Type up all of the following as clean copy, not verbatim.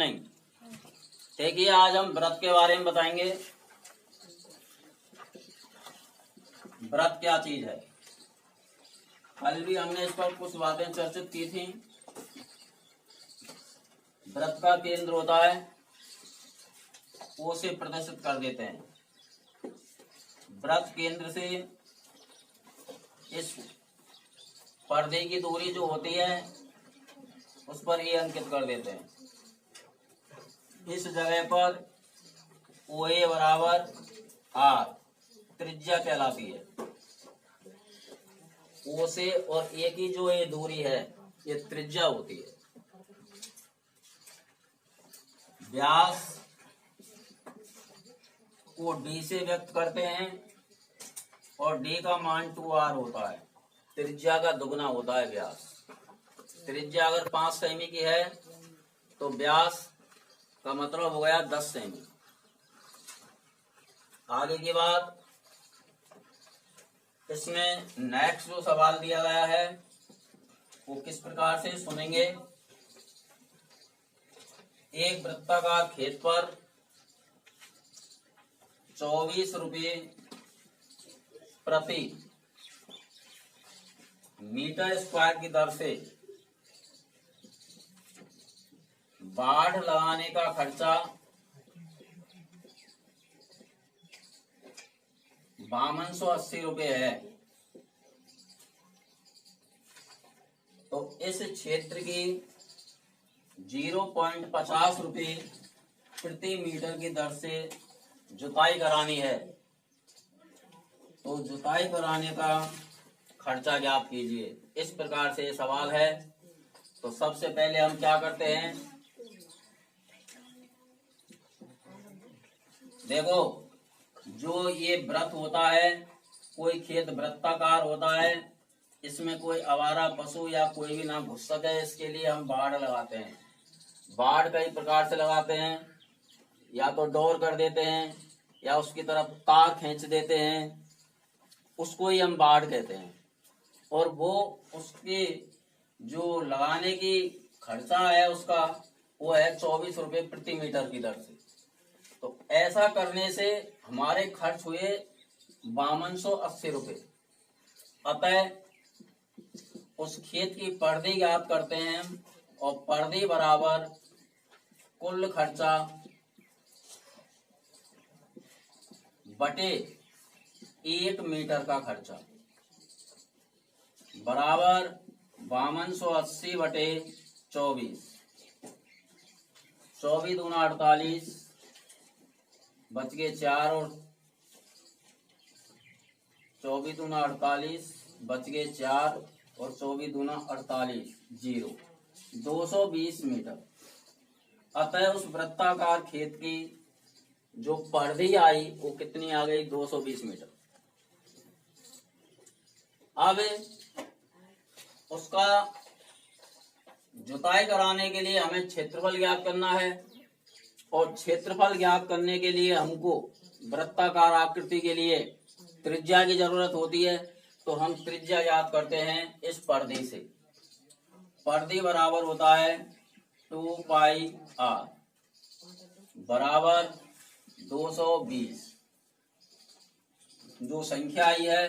नहीं। देखिए आज हम व्रत के बारे में बताएंगे। व्रत क्या चीज है। कल भी हमने इस पर कुछ बातें चर्चित की थी। व्रत का केंद्र होता है, ओ से प्रदर्शित कर देते हैं। व्रत केंद्र से इस पर्दे की दूरी जो होती है उस पर ये अंकित कर देते हैं। इस जगह पर OA बराबर R त्रिज्या कहलाती है। O से और A की जो ये दूरी है ये त्रिज्या होती है। व्यास को D से व्यक्त करते हैं और D का मान 2R होता है। त्रिज्या का दुगना होता है व्यास। त्रिज्या अगर 5 सेमी की है तो व्यास का मतलब हो गया 10 सेमी। आगे की बात, इसमें नेक्स्ट जो सवाल दिया गया है वो किस प्रकार से सुनेंगे। एक वृत्ताकार खेत पर 24 रुपये प्रति मीटर स्क्वायर की दर से बाढ़ लगाने का खर्चा 5280 रुपये है। तो इस क्षेत्र की 0.50 रुपये प्रति मीटर की दर से जुताई करानी है। तो जुताई कराने का खर्चा ज्ञात कीजिए। इस प्रकार से सवाल है। तो सबसे पहले हम क्या करते हैं, देखो जो ये व्रत होता है, कोई खेत वृत्ताकार होता है, इसमें कोई आवारा पशु या कोई भी ना घुस सके, इसके लिए हम बाड़ लगाते हैं। बाड़ कई प्रकार से लगाते हैं, या तो डोर कर देते हैं या उसकी तरफ तार खींच देते हैं, उसको ही हम बाड़ कहते हैं। और वो उसकी जो लगाने की खर्चा है उसका वो है 24 रुपये प्रति मीटर की दर से। तो ऐसा करने से हमारे खर्च हुए 5280 रुपये। अतः उस खेत की पर्दी ज्ञात करते हैं और पर्दी बराबर कुल खर्चा बटे 1 मीटर का खर्चा बराबर 5280 बटे 24। 24 दूना 48, बच गए 4 और 24 दूना 48, बच गए 4 और 24 दूना 48, 0, 220 मीटर। अतः उस वृत्ताकार खेत की जो पर्दी आई वो कितनी आ गई, 220 मीटर। अब उसका जुताई कराने के लिए हमें क्षेत्रफल ज्ञात करना है और क्षेत्रफल ज्ञात करने के लिए हमको वृत्ताकार आकृति के लिए त्रिज्या की जरूरत होती है। तो हम त्रिज्या ज्ञात करते हैं इस पर्दी से। पर्दी बराबर होता है 2 पाई R बराबर 220। जो संख्या आई है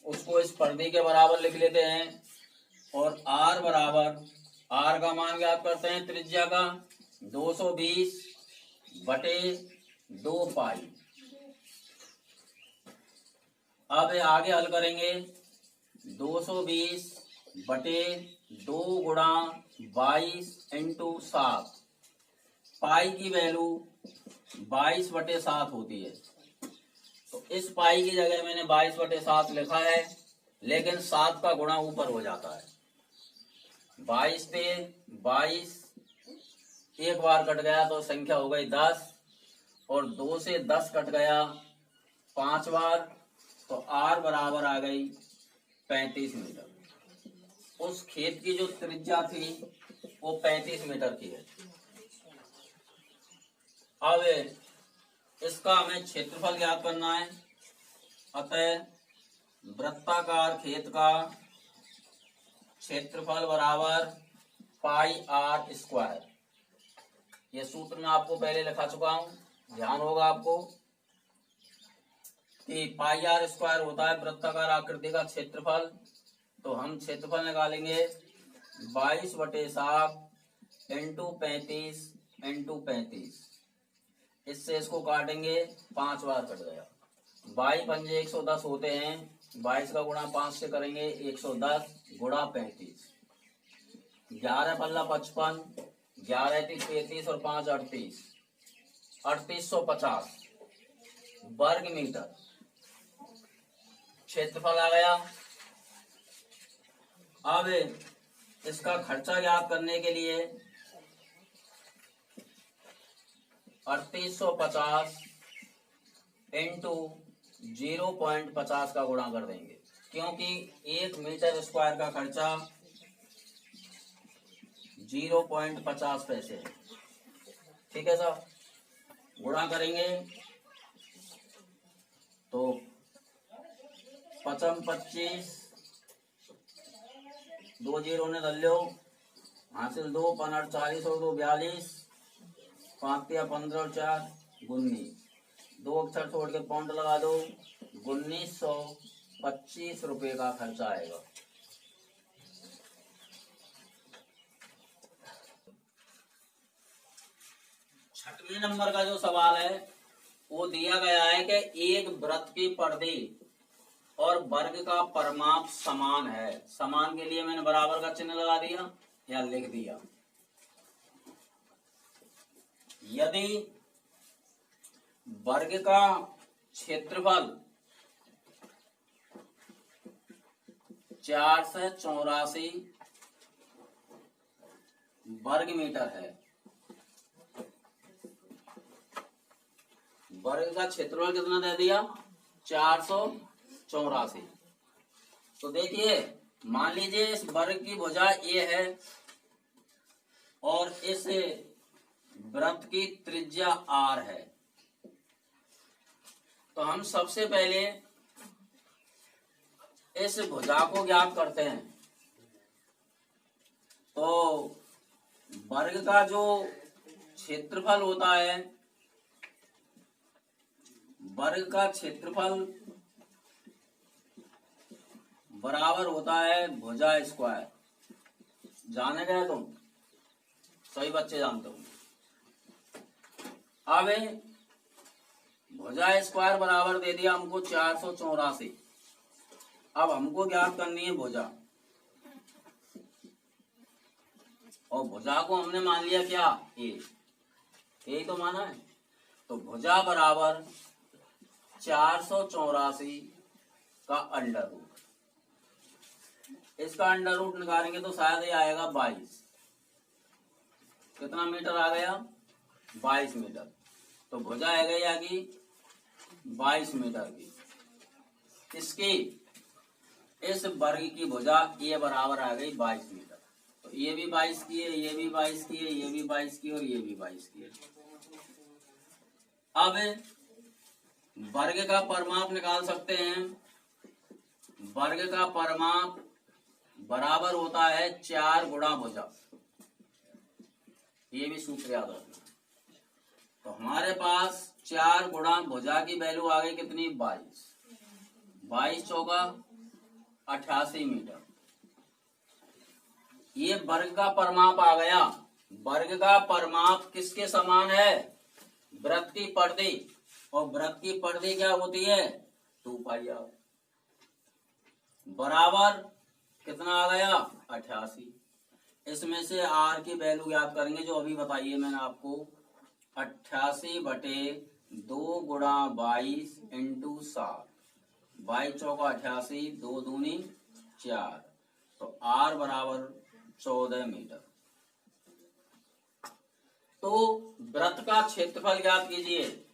उसको इस पर्दी के बराबर लिख लेते हैं और R बराबर, R का मान ज्ञात करते हैं त्रिज्या का 220 बटे 2 पाई। अब आगे हल करेंगे। 220 बटे 2 गुणा 22 इंटू 7। पाई की वैल्यू 22 बटे 7 होती है। तो इस पाई की जगह मैंने 22 बटे 7 लिखा है, लेकिन 7 का गुणा ऊपर हो जाता है। 22 पे 22 एक बार कट गया तो संख्या हो गई 10, और 2 से 10 कट गया 5 बार, तो R बराबर आ गई 35 मीटर। उस खेत की जो त्रिज्या थी वो 35 मीटर की है। अब इसका हमें क्षेत्रफल ज्ञात करना है। अतः वृत्ताकार खेत का क्षेत्रफल बराबर पाई R स्क्वायर। ये सूत्र मैं आपको पहले लिखा चुका हूं, ध्यान होगा आपको कि पाई आर स्क्वायर होता है वृत्ताकार आकृति का क्षेत्रफल। तो हम क्षेत्रफल निकालेंगे 22/7 इंटू 35 इंटू 35। इससे इसको काटेंगे, 5 बार कट गया। 22 पंजे 110 होते हैं, 22 का गुणा 5 से करेंगे 110 गुणा 35। 11 पल्ला 55, 11 3 33 और 5 38, 3850 वर्ग मीटर क्षेत्रफल आ गया। अब इसका खर्चा ज्ञात करने के लिए 3850 इंटू 0.50 का गुणा कर देंगे, क्योंकि 1 मीटर स्क्वायर का खर्चा 0.50 पैसे है। ठीक है सर, गुणा करेंगे तो 55 25, 2 जीरो ने धर लो, हासिल 2 15 40 और 2 42, 5 या 15 और 4 19, 2 अक्षर छोड़ के पॉइंट लगा दो, 1925 रुपए का खर्चा आएगा। छठवें नंबर का जो सवाल है वो दिया गया है कि एक वृत्त की परिधि और वर्ग का परिमाप समान है। समान के लिए मैंने बराबर का चिन्ह लगा दिया या लिख दिया। यदि वर्ग का क्षेत्रफल 484 वर्ग मीटर है, वर्ग का क्षेत्रफल कितना दे दिया 484। तो देखिए, मान लीजिए इस वर्ग की भुजा ए है और इस वृत्त की त्रिज्या आर है। तो हम सबसे पहले इस भुजा को ज्ञात करते हैं। तो वर्ग का जो क्षेत्रफल होता है, वर्ग का क्षेत्रफल बराबर होता है भुजा स्क्वायर। जाने गए तुम, सही बच्चे जानते हो। अब भुजा स्क्वायर बराबर दे दिया हमको 484। अब हमको ज्ञात करनी है भुजा, और भुजा को हमने मान लिया क्या ए तो माना है। तो भुजा बराबर 484 का अंडर रूट। इसका अंडर रूट निकालेंगे तो शायद ये आएगा 22। कितना मीटर आ गया 22 मीटर। तो भुजा आ गई आगे 22 मीटर की। इसकी इस वर्ग की भुजा ये बराबर आ गई 22 मीटर। तो ये भी 22 की है, ये भी 22 की है, ये भी 22 की और ये भी 22 की है। अब वर्ग का परिमाप निकाल सकते हैं। वर्ग का परिमाप बराबर होता है 4 गुणा भुजा। ये भी सूत्र याद रखना। तो हमारे पास 4 गुणा भुजा की वैल्यू आ गई कितनी 22। 22 चौका 88 मीटर। ये वर्ग का परिमाप आ गया। वर्ग का परिमाप किसके समान है, वृत्त की परिधि। और वृत्त की परिधि क्या होती है 2 पाई आर। बराबर कितना आ गया 88। इसमें से आर की वैल्यू याद करेंगे जो अभी बताइए मैंने आपको। 88/2 गुणा 22 इंटू 7। 22 चौका 88, 2 दूनी 4। तो आर बराबर 14 मीटर। तो वृत्त का क्षेत्रफल ज्ञात कीजिए।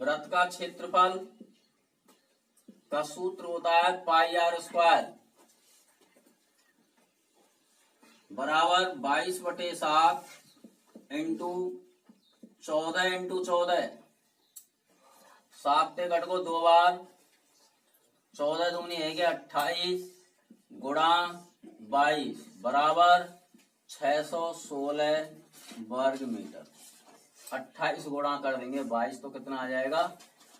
वृत्त का क्षेत्रफल का सूत्र होता है पाई आर स्क्वायर बराबर 22/7 इंटू 14 इंटू 14। 7 से घट को 2 बार, 14 दूनी है 28 गुणा 22 बराबर 616 वर्ग मीटर। 28 गुणा कर देंगे 22 तो कितना आ जाएगा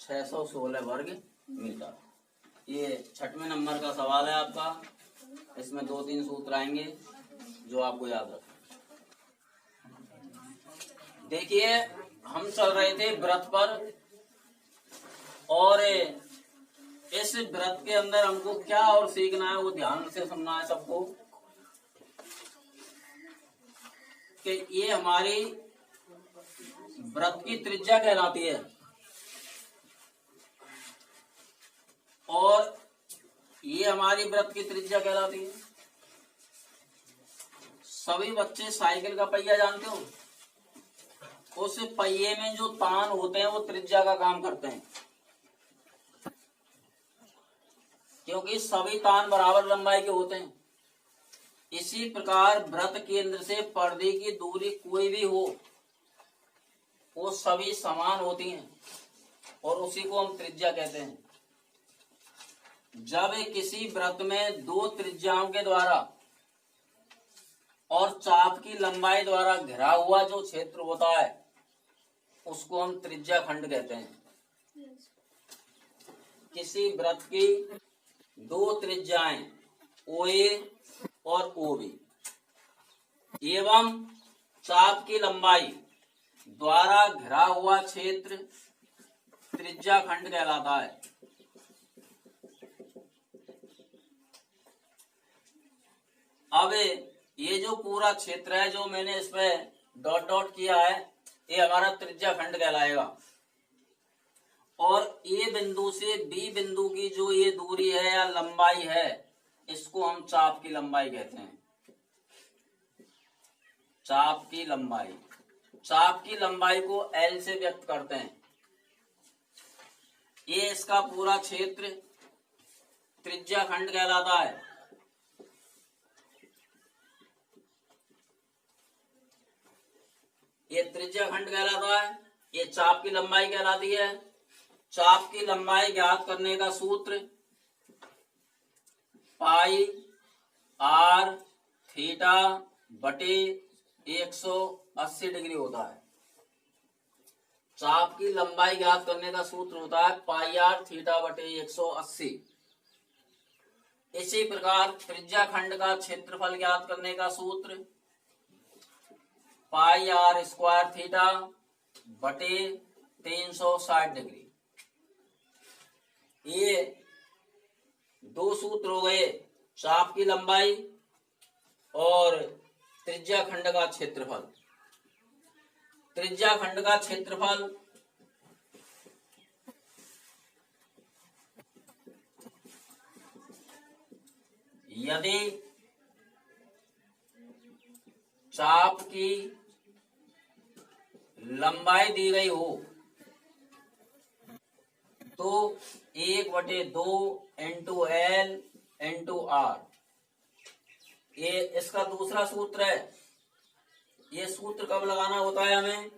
616 वर्ग मीटर। ये 6वें नंबर का सवाल है आपका। इसमें 2-3 सूत्र आएंगे जो आपको याद रखना। देखिए हम चल रहे थे व्रत पर, और इस व्रत के अंदर हमको क्या और सीखना है वो ध्यान से सुनना है सबको, कि ये हमारी व्रत की त्रिज्या कहलाती है। और ये हमारी व्रत की त्रिज्या कहलाती है। सभी बच्चे साइकिल का पहिया जानते हो, उस पहिए में जो तान होते हैं वो त्रिज्या का काम करते हैं, क्योंकि सभी तान बराबर लंबाई के होते हैं। इसी प्रकार व्रत केंद्र से पर्दे की दूरी कोई भी हो, वो सभी समान होती हैं और उसी को हम त्रिज्या कहते हैं। जब किसी व्रत में 2 त्रिज्याओं के द्वारा और चाप की लंबाई द्वारा घिरा हुआ जो क्षेत्र होता है उसको हम त्रिज्या खंड कहते हैं। किसी व्रत की 2 त्रिज्याएं OA और OB एवं चाप की लंबाई द्वारा घिरा हुआ क्षेत्र त्रिज्या खंड कहलाता है। अब ये जो पूरा क्षेत्र है जो मैंने इस पे डॉट डॉट किया है, ये हमारा त्रिज्या खंड कहलाएगा। और ए बिंदु से बी बिंदु की जो ये दूरी है या लंबाई है, इसको हम चाप की लंबाई कहते हैं। चाप की लंबाई, चाप की लंबाई को L से व्यक्त करते हैं। ये इसका पूरा क्षेत्र त्रिज्या खंड कहलाता है। ये त्रिज्या खंड कहलाता है, ये चाप की लंबाई कहलाती है। चाप की लंबाई ज्ञात करने का सूत्र पाई r थीटा बटे 180 डिग्री होता है। चाप की लंबाई ज्ञात करने का सूत्र होता है पाई r थीटा बटे 180। इसी प्रकार त्रिज्या खंड का क्षेत्रफल ज्ञात करने का सूत्र पाई r स्क्वायर थीटा बटे 360 डिग्री। ये 2 सूत्र हो गए, चाप की लंबाई और त्रिज्या खंड का क्षेत्रफल। त्रिज्या खंड का क्षेत्रफल यदि चाप की लंबाई दी गई हो तो 1/2 इंटू L इंटू R, ये इसका दूसरा सूत्र है। ये सूत्र कब लगाना होता है हमें?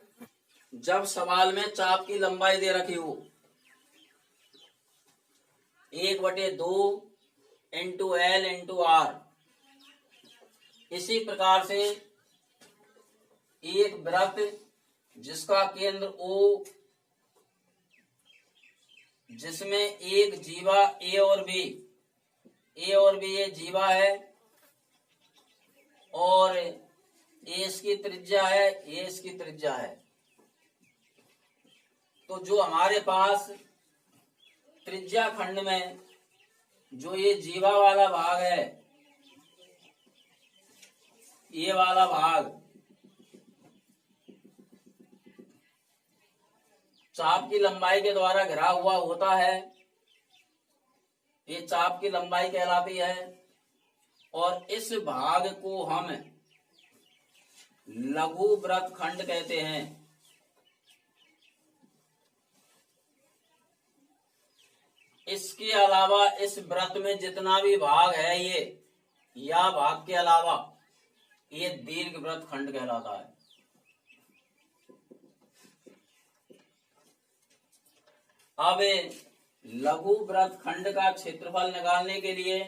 जब सवाल में चाप की लंबाई दे रखी हो। 1/2 इंटू L इंटू R। इसी प्रकार से एक वृत्त जिसका केंद्र O, जिसमें एक जीवा A और B ये जीवा है और A इसकी त्रिज्या है, A इसकी त्रिज्या है। तो जो हमारे पास त्रिज्या खंड में जो ये जीवा वाला भाग है, ये वाला भाग चाप की लंबाई के द्वारा घिरा हुआ होता है, ये चाप की लंबाई कहलाती है। और इस भाग को हम लघु वृत्त खंड कहते हैं। इसके अलावा इस वृत्त में जितना भी भाग है ये, या भाग के अलावा ये दीर्घ वृत्त खंड कहलाता है। अब लघु वृत्त खंड का क्षेत्रफल निकालने के लिए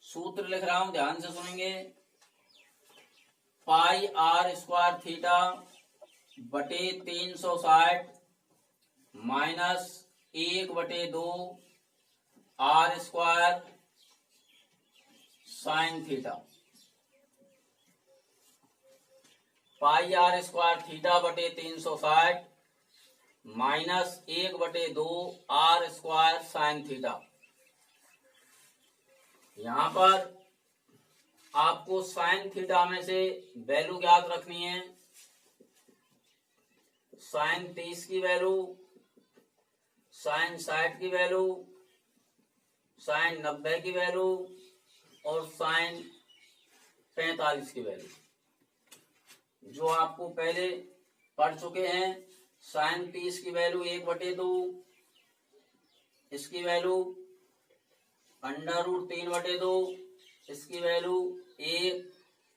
सूत्र लिख रहा हूं, ध्यान से सुनेंगे। पाई आर स्क्वायर थीटा बटे 360 minus 1/2 R square sine theta. Pi R square theta बटे 360 minus 1/2 R square sine theta. यहां पर आपको साइन थीटा में से वैल्यू याद रखनी है। साइन 30 की वैल्यू, साइन 60 की वैल्यू, साइन 90 की वैल्यू और साइन 45 की वैल्यू जो आपको पहले पढ़ चुके हैं। साइन 30 की वैल्यू 1/2, इसकी वैल्यू √3/2, इसकी वैल्यू 1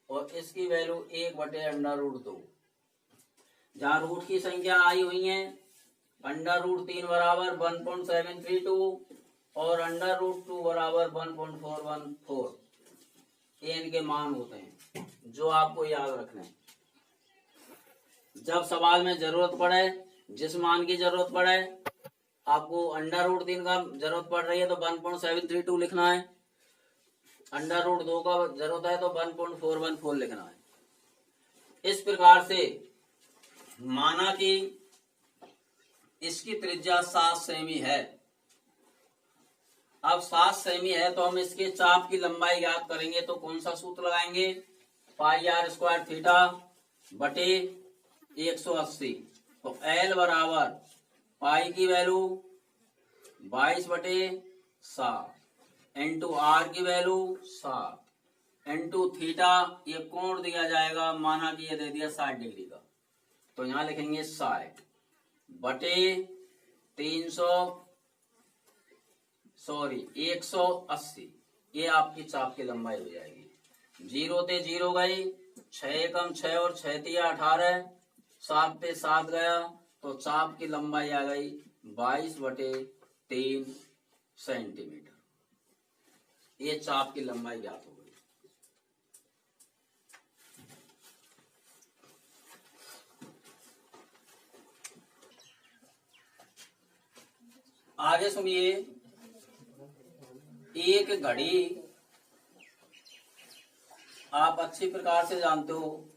और इसकी वैल्यू 1/√2। जहां रूट की संख्या आई हुई है √3 बराबर 1.732 और √2 बराबर 1.414, ये इनके मान होते हैं जो आपको याद रखने हैं। जब सवाल में जरूरत पड़े, जिस मान की जरूरत पड़े, आपको √3 का जरूरत पड़ रही है तो 1.732 लिखना है, √2 का जरूरत है तो 1.414 लिखना है। इस प्रकार से माना कि इसकी त्रिज्या 7 सेमी है। अब 7 सेमी है तो हम इसके चाप की लंबाई याद करेंगे तो कौन सा सूत्र लगाएंगे? पाई आर स्क्वायर थीटा बटे 180। तो L बराबर पाई की वैल्यू 22/7 इंटू आर की वैल्यू 7 इंटू थीटा, ये कोण दिया जाएगा, माना कि ये दे दिया 60 डिग्री का, तो यहां लिखेंगे 60 बटे 180। ये आपकी चाप की लंबाई हो जाएगी। 0 ते 0 गई, 6 कम 6 और 6 तिया 18, 7 पे 7 गया तो चाप की लंबाई आ गई 22/3 सेंटीमीटर। ये चाप की लंबाई ज्ञात हो गई। आगे सुनिए, एक घड़ी आप अच्छी प्रकार से जानते हो।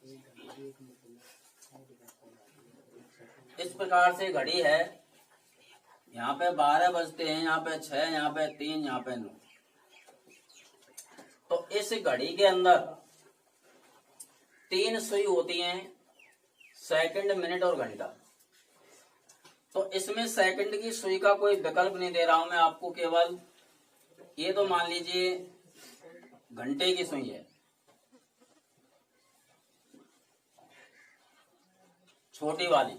इस प्रकार से घड़ी है, यहाँ पे 12 बजते हैं, यहाँ पे 6, यहाँ पे 3, यहाँ पे 9। तो इस घड़ी के अंदर 3 सुई होती हैं, सेकंड, मिनट और घंटा। तो इसमें सेकंड की सुई का कोई विकल्प नहीं दे रहा हूं मैं आपको, केवल ये तो मान लीजिए घंटे की सुई है, छोटी वाली।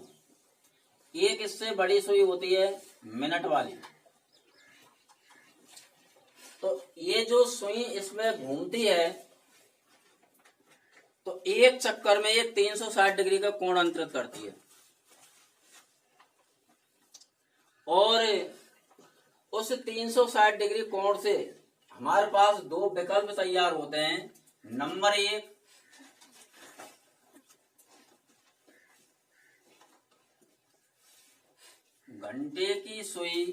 एक इससे बड़ी सुई होती है मिनट वाली। तो ये जो सुई इसमें घूमती है तो एक चक्कर में ये 360 डिग्री का कोण अंतरित करती है। और उस 360 डिग्री कोण से हमारे पास 2 विकल्प तैयार होते हैं। नंबर 1, घंटे की सुई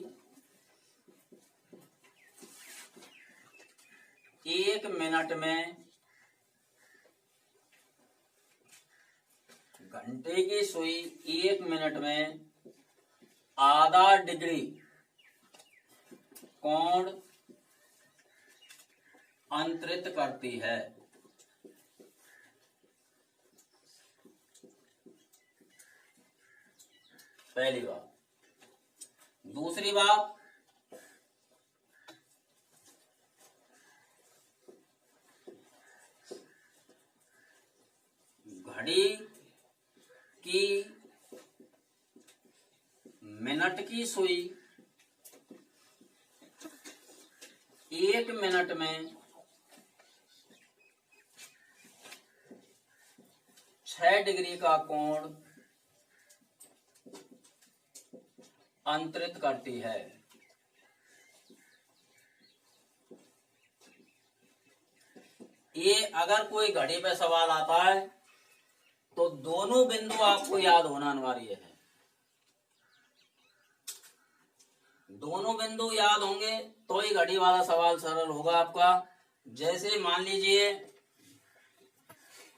1 मिनट में, घंटे की सुई 1 मिनट में आधा डिग्री कोण अंतरित करती है। पहली बात। दूसरी बात, घड़ी की मिनट की सुई 1 मिनट में 6 डिग्री का कोण अंतरित करती है। ये अगर कोई घड़ी पे सवाल आता है तो दोनों बिंदु आपको याद होना अनिवार्य है। दोनों बिंदु याद होंगे तो ही घड़ी वाला सवाल सरल होगा आपका। जैसे मान लीजिए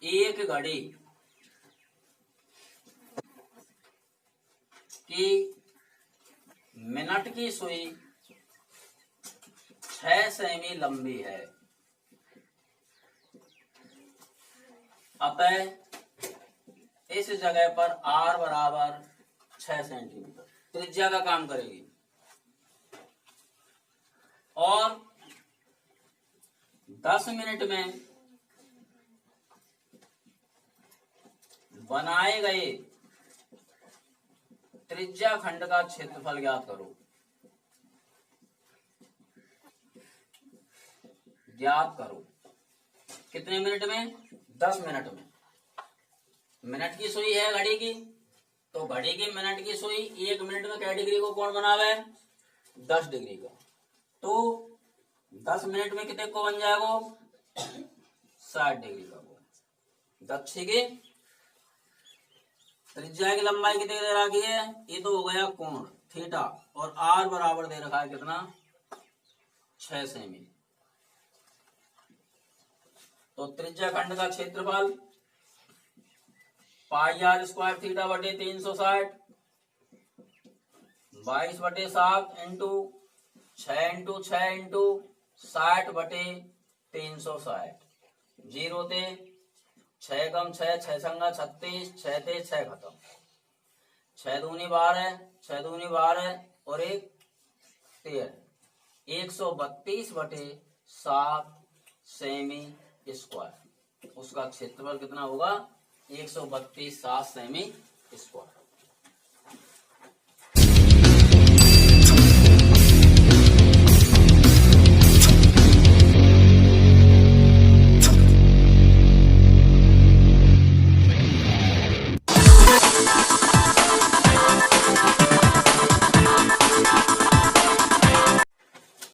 एक घड़ी की मिनट की सुई 6 सेमी लंबी है, अतः इस जगह पर r बराबर 6 सेंटीमीटर त्रिज्या का काम करेगी और 10 मिनट में बनाए गए त्रिज्या खंड का क्षेत्रफल ज्ञात करो। ज्ञात करो कितने मिनट में? 10 मिनट में। मिनट की सुई है घड़ी की, तो घड़ी की मिनट की सुई 1 मिनट में क्या डिग्री को कोण बनावे? 10 डिग्री का। तो 10 मिनट में कितने को बन जाएगा? 60 डिग्री का कोण। दक्षिण की त्रिज्या की लंबाई कितनी दे रखी है? ये तो हो गया कोण थीटा, और r बराबर दे रखा है कितना? 6 सेमी। तो त्रिज्या खंड का क्षेत्रफल पाई आर स्क्वायर थीटा बटे 360 22/7 इंटू 6 इंटू 6 इंटू 60 बटे 360। 0 थे 6 कम 6 6 संगा 36 6 थे 6 खत्म। 6 दूनी 12 6 दूनी 12 और 1 13 132/7 सेमी स्क्वायर। उसका क्षेत्रफल कितना होगा? 132 7 सेमी स्क्वायर।